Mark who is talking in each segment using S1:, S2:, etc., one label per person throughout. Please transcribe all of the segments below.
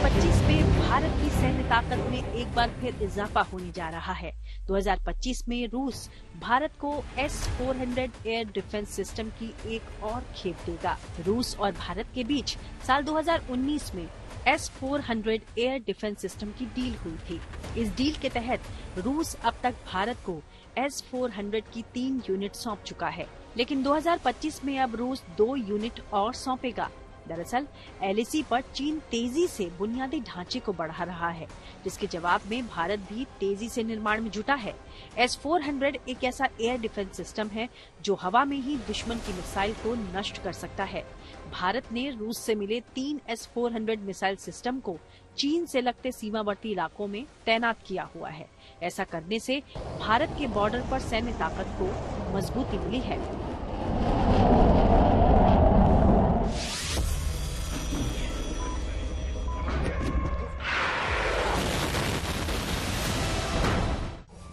S1: 2025 में भारत की सैन्य ताकत में एक बार फिर इजाफा होने जा रहा है। 2025 में रूस भारत को S-400 एयर डिफेंस सिस्टम की एक और खेप देगा। रूस और भारत के बीच साल 2019 में S-400 एयर डिफेंस सिस्टम की डील हुई थी। इस डील के तहत रूस अब तक भारत को S-400 की 3 यूनिट सौंप चुका है, लेकिन 2025 में अब रूस 2 यूनिट और सौंपेगा। दरअसल LAC पर चीन तेजी से बुनियादी ढांचे को बढ़ा रहा है, जिसके जवाब में भारत भी तेजी से निर्माण में जुटा है। S-400 एक ऐसा एयर डिफेंस सिस्टम है जो हवा में ही दुश्मन की मिसाइल को नष्ट कर सकता है। भारत ने रूस से मिले 3 S-400 मिसाइल सिस्टम को चीन से लगते सीमावर्ती इलाकों में तैनात किया हुआ है। ऐसा करने से भारत के बॉर्डर पर सैन्य ताकत को मजबूती मिली है।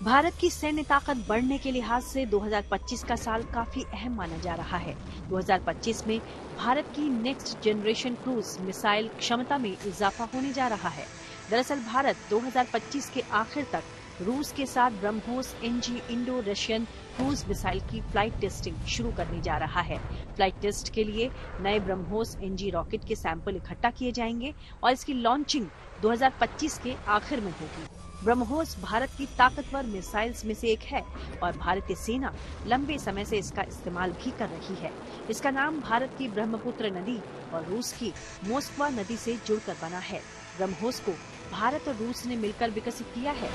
S1: भारत की सैन्य ताकत बढ़ने के लिहाज से 2025 का साल काफी अहम माना जा रहा है। 2025 में भारत की नेक्स्ट जनरेशन क्रूज मिसाइल क्षमता में इजाफा होने जा रहा है। दरअसल भारत 2025 के आखिर तक रूस के साथ BrahMos NG Indo Russian cruise missile की फ्लाइट टेस्टिंग शुरू करने जा रहा है। फ्लाइट टेस्ट के लिए नए ब्रह्मोस NG रॉकेट के सैंपल इकट्ठा किए जाएंगे और इसकी लॉन्चिंग 2025 के आखिर में होगी। ब्रह्मोस भारत की ताकतवर मिसाइल्स में से एक है और भारतीय सेना लंबे समय से इसका इस्तेमाल भी कर रही है। इसका नाम भारत की ब्रह्मपुत्र नदी और रूस की मोस्कवा नदी से जुड़कर बना है। ब्रह्मोस को भारत और रूस ने मिलकर विकसित किया है।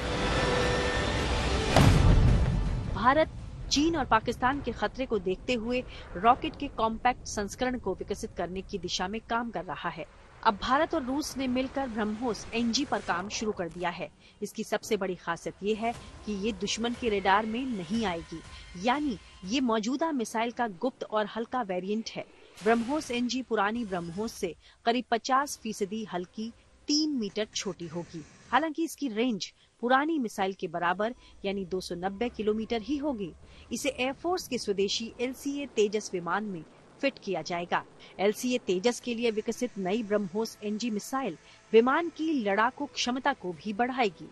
S1: भारत चीन और पाकिस्तान के खतरे को देखते हुए रॉकेट के कॉम्पैक्ट संस्करण को विकसित करने की दिशा में काम कर रहा है। अब भारत और रूस ने मिलकर ब्रह्मोस NG पर काम शुरू कर दिया है। इसकी सबसे बड़ी खासियत ये है कि ये दुश्मन के रेडार में नहीं आएगी, यानी ये मौजूदा मिसाइल का गुप्त और हल्का वेरिएंट है। ब्रह्मोस NG पुरानी ब्रह्मोस से करीब 50% हल्की, 3 मीटर छोटी होगी। हालांकि इसकी रेंज पुरानी मिसाइल के बराबर यानी 290 किलोमीटर ही होगी। इसे एयरफोर्स के स्वदेशी LCA तेजस विमान में फिट किया जाएगा। LCA तेजस के लिए विकसित नई ब्रह्मोस NG मिसाइल विमान की लड़ाकू क्षमता को भी बढ़ाएगी।